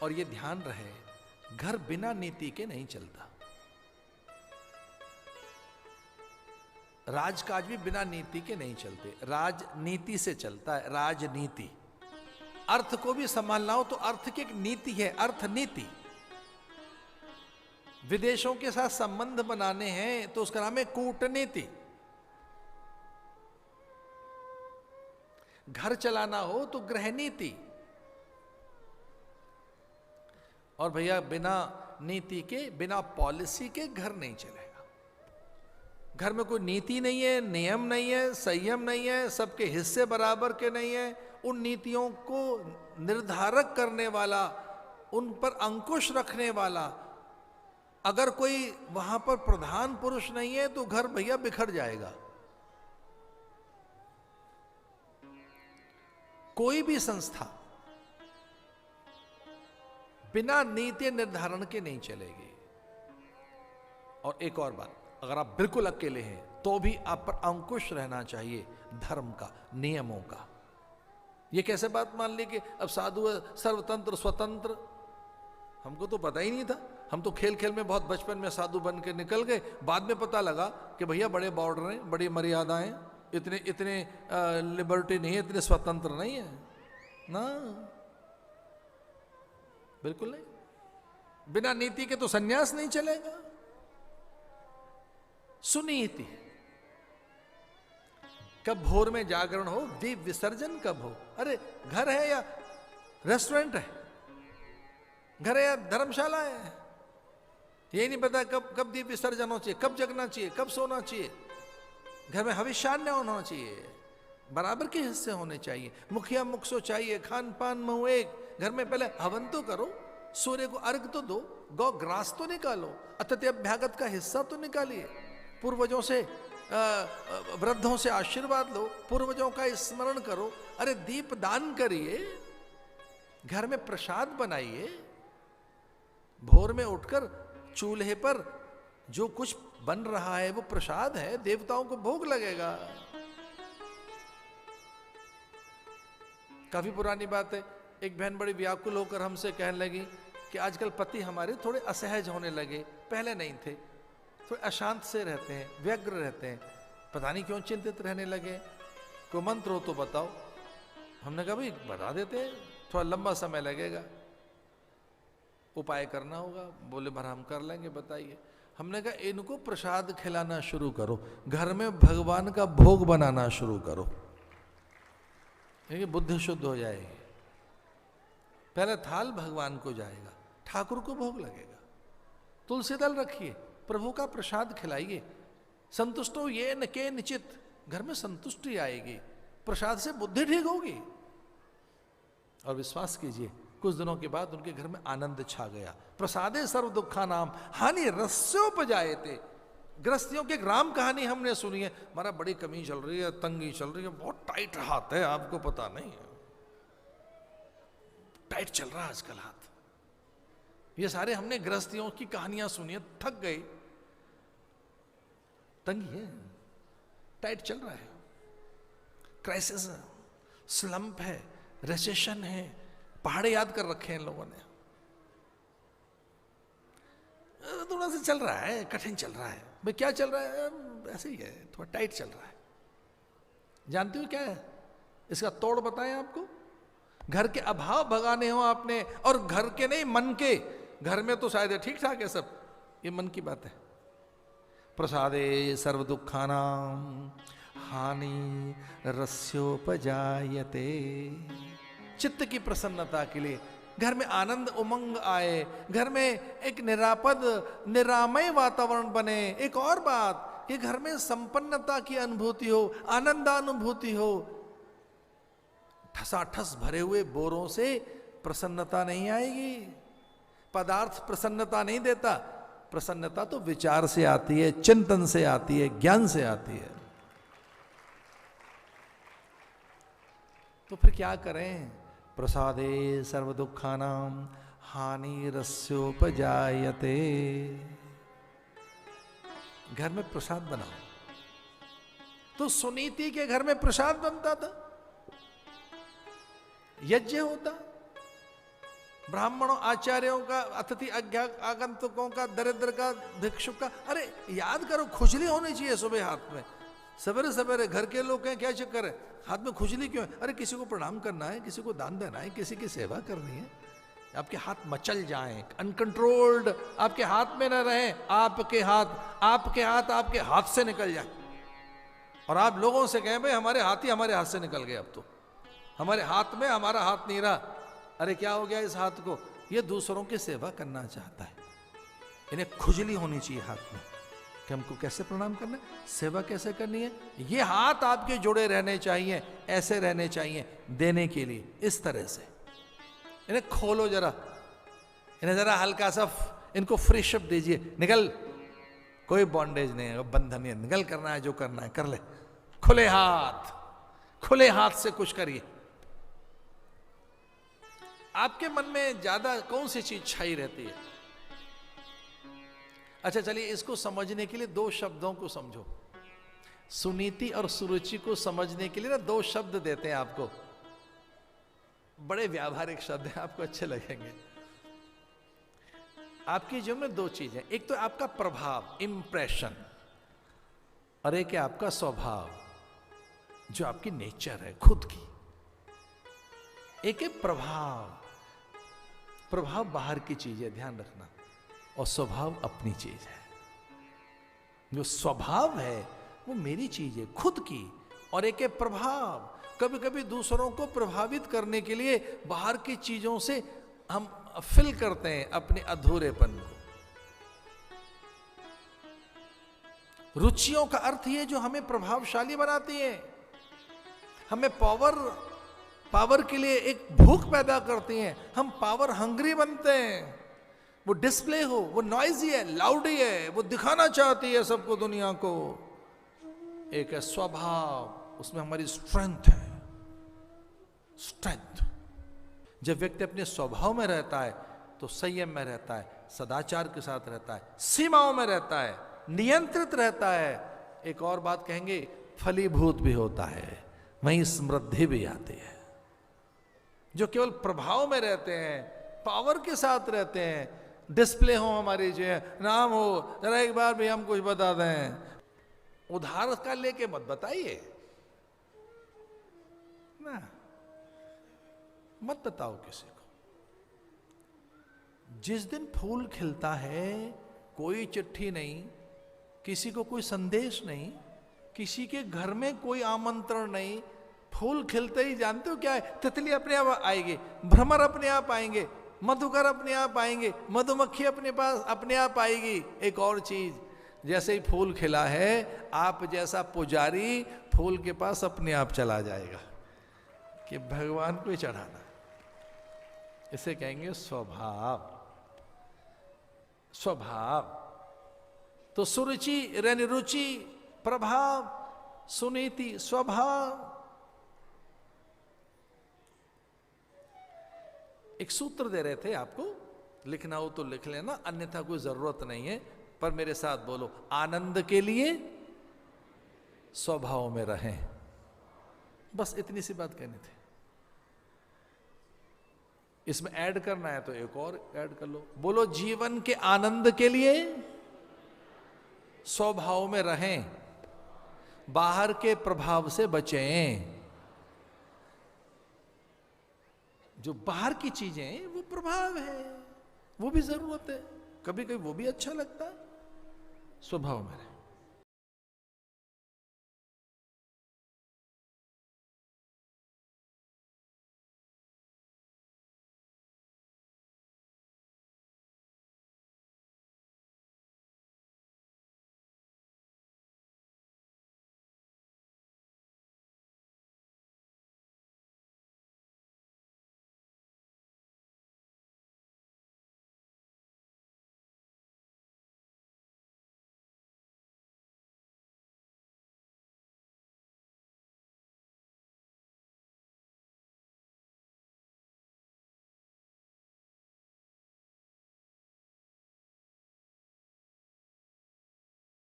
और ये ध्यान रहे, घर बिना नीति के नहीं चलता। राजकाज भी बिना नीति के नहीं चलते, राजनीति से चलता है, राजनीति। अर्थ को भी संभालना हो तो अर्थ की एक नीति है, अर्थनीति। विदेशों के साथ संबंध बनाने हैं तो उसका नाम है कूटनीति। घर चलाना हो तो गृहनीति। और भैया बिना नीति के, बिना पॉलिसी के घर नहीं चलेगा। घर में कोई नीति नहीं है, नियम नहीं है, संयम नहीं है, सबके हिस्से बराबर के नहीं है, उन नीतियों को निर्धारक करने वाला, उन पर अंकुश रखने वाला अगर कोई वहां पर प्रधान पुरुष नहीं है तो घर भैया बिखर जाएगा। कोई भी संस्था बिना नीति निर्धारण के नहीं चलेगी। और एक और बात, अगर आप बिल्कुल अकेले हैं तो भी आप पर अंकुश रहना चाहिए धर्म का, नियमों का। ये कैसे बात मान ली कि अब साधु सर्वतंत्र स्वतंत्र? हमको तो पता ही नहीं था। हम तो खेल खेल में बहुत बचपन में साधु बन के निकल गए, बाद में पता लगा कि भैया बड़े बॉर्डर हैं, बड़ी मर्यादाएं, इतने लिबर्टी नहीं है, इतने स्वतंत्र नहीं है ना, बिल्कुल नहीं। बिना नीति के तो सन्यास नहीं चलेगा। सुनीति। कब भोर में जागरण हो, दीप विसर्जन कब हो? अरे घर है या रेस्टोरेंट है, घर है या धर्मशाला है, यही नहीं पता कब दीप विसर्जन होना चाहिए, कब जगना चाहिए, कब सोना चाहिए। घर में हविष्यान्न होना चाहिए, बराबर के हिस्से होने चाहिए। मुखिया मुखसो चाहिए, खान पान महु एक। घर में पहले हवन तो करो, सूर्य को अर्घ तो दो, गौ ग्रास तो निकालो, अतिथि अभ्यागत का हिस्सा तो निकालिए, पूर्वजों से वृद्धों से आशीर्वाद लो, पूर्वजों का स्मरण करो। अरे दीप दान करिए, घर में प्रसाद बनाइए। भोर में उठकर चूल्हे पर जो कुछ बन रहा है वो प्रसाद है, देवताओं को भोग लगेगा। काफी पुरानी बात है, एक बहन बड़ी व्याकुल होकर हमसे कहने लगी कि आजकल पति हमारे थोड़े असहज होने लगे, पहले नहीं थे, थोड़े अशांत से रहते हैं, व्यग्र रहते हैं, पता नहीं क्यों चिंतित रहने लगे, कोई मंत्र हो तो बताओ। हमने कहा भाई बता देते हैं, थोड़ा लंबा समय लगेगा, उपाय करना होगा। बोले भर हम कर लेंगे, बताइए। हमने कहा इनको प्रसाद खिलाना शुरू करो, घर में भगवान का भोग बनाना शुरू करो, क्योंकि बुद्धि शुद्ध हो जाएगी। पहले थाल भगवान को जाएगा, ठाकुर को भोग लगेगा। तुलसी दल रखिए, प्रभु का प्रसाद खिलाइए। संतुष्टो ये न के निचित, घर में संतुष्टि आएगी, प्रसाद से बुद्धि ठीक होगी। और विश्वास कीजिए कुछ दिनों के बाद उनके घर में आनंद छा गया। प्रसादे सर्व दुखा नाम हानि रस्योपजायते। गृहस्थियों की एक राम कहानी हमने सुनी है, हमारा बड़ी कमी चल रही है, तंगी चल रही है, बहुत टाइट हाथ है, आपको पता नहीं है, टाइट चल रहा है आजकल हाथ। ये सारे हमने गृहस्थियों की कहानियां सुनी है, थक गई, तंगी है, टाइट चल रहा है, क्राइसिस है, स्लंप है, रिसेशन है, पहाड़े याद कर रखे हैं इन लोगों ने। थोड़ा सा चल रहा है, कठिन चल रहा है। भाई क्या चल रहा है? ऐसे ही है, थोड़ा टाइट चल रहा है। जानते हो क्या है इसका तोड़? बताएं आपको। घर के अभाव भगाने हो आपने, और घर के नहीं, मन के। घर में तो शायद ठीक ठाक है सब, ये मन की बात है। प्रसादे सर्व दुखानाम हानि रस्योपजायते। चित्त की प्रसन्नता के लिए, घर में आनंद उमंग आए, घर में एक निरापद निरामय वातावरण बने। एक और बात कि घर में संपन्नता की अनुभूति हो, आनंदानुभूति हो। ठसाठस भरे हुए बोरों से प्रसन्नता नहीं आएगी। पदार्थ प्रसन्नता नहीं देता, प्रसन्नता तो विचार से आती है, चिंतन से आती है, ज्ञान से आती है। तो फिर क्या करें? प्रसादे सर्व दुखानाम हानि रस्योपजायते। घर में प्रसाद बनाओ। तो सुनीति के घर में प्रसाद बनता था, यज्ञ होता, ब्राह्मणों आचार्यों का, अतिथि आगंतुकों का, दरिद्र का, भिक्षुक का। अरे याद करो, खुजली होनी चाहिए सुबह हाथ में। सवेरे सवेरे घर के लोग हैं, क्या चक्कर है, हाथ में खुजली क्यों है? अरे किसी को प्रणाम करना है, किसी को दान देना है, किसी की सेवा करनी है। आपके हाथ मचल जाएं, अनकंट्रोल्ड आपके हाथ में न रहे, आपके हाथ आपके हाथ से निकल जाए और आप लोगों से कहें भाई हमारे हाथ ही हमारे हाथ से निकल गए, अब तो हमारे हाथ में हमारा हाथ नहीं रहा। अरे क्या हो गया इस हाथ को? ये दूसरों की सेवा करना चाहता है। इन्हें खुजली होनी चाहिए हाथ में कि हमको कैसे प्रणाम करना है, सेवा कैसे करनी है। ये हाथ आपके जुड़े रहने चाहिए, ऐसे रहने चाहिए देने के लिए, इस तरह से। इन्हें खोलो जरा, इन्हें जरा हल्का सा इनको फ्री शिप दीजिए, निकल, कोई बॉन्डेज नहीं है, बंधन नहीं है, निकल, करना है जो करना है कर ले। खुले हाथ से कुछ करिए। आपके मन में ज्यादा कौन सी चीज छाई रहती है? अच्छा चलिए, इसको समझने के लिए दो शब्दों को समझो। सुनीति और सुरुचि को समझने के लिए ना दो शब्द देते हैं आपको, बड़े व्यावहारिक शब्द हैं, आपको अच्छे लगेंगे। आपके जीवन में दो चीजें, एक तो आपका प्रभाव, इंप्रेशन, और एक है आपका स्वभाव, जो आपकी नेचर है खुद की। एक है प्रभाव। प्रभाव बाहर की चीज है, ध्यान रखना, और स्वभाव अपनी चीज है। जो स्वभाव है वो मेरी चीज है खुद की, और एक है प्रभाव। कभी कभी दूसरों को प्रभावित करने के लिए बाहर की चीजों से हम फिल करते हैं अपने अधूरेपन को। रुचियों का अर्थ ये जो हमें प्रभावशाली बनाती है, हमें पावर के लिए एक भूख पैदा करती हैं, हम पावर हंग्री बनते हैं। वो डिस्प्ले हो, वो नॉइजी है, लाउडी है, वो दिखाना चाहती है सबको, दुनिया को। एक है स्वभाव, उसमें हमारी स्ट्रेंथ है, स्ट्रेंथ। जब व्यक्ति अपने स्वभाव में रहता है तो संयम में रहता है, सदाचार के साथ रहता है, सीमाओं में रहता है, नियंत्रित रहता है। एक और बात कहेंगे, फलीभूत भी होता है, वहीं समृद्धि भी आती है। जो केवल प्रभाव में रहते हैं, पावर के साथ रहते हैं, डिस्प्ले हो हमारी, जो नाम हो, जरा एक बार भी हम कुछ बता दें, उधार का लेके मत बताइए ना, मत बताओ किसी को। जिस दिन फूल खिलता है, कोई चिट्ठी नहीं, किसी को कोई संदेश नहीं, किसी के घर में कोई आमंत्रण नहीं, फूल खिलते ही जानते हो क्या है? तितली अपने आप आएगी, भ्रमर अपने आप आएंगे, मधुकर अपने आप आएंगे, मधुमक्खी अपने पास अपने आप आएगी। एक और चीज, जैसे ही फूल खिला है, आप जैसा पुजारी फूल के पास अपने आप चला जाएगा कि भगवान को ही चढ़ाना। इसे कहेंगे स्वभाव। स्वभाव तो सुरुचि, रुचि, प्रभाव, सुनीति, स्वभाव। एक सूत्र दे रहे थे आपको, लिखना हो तो लिख लेना, अन्यथा कोई जरूरत नहीं है, पर मेरे साथ बोलो, आनंद के लिए स्वभाव में रहें। बस इतनी सी बात कहनी थी। इसमें ऐड करना है तो एक और ऐड कर लो, बोलो, जीवन के आनंद के लिए स्वभाव में रहें, बाहर के प्रभाव से बचें। जो बाहर की चीजें वो प्रभाव है, वो भी जरूरत है, कभी कभी वो भी अच्छा लगता है। स्वभाव में रहें।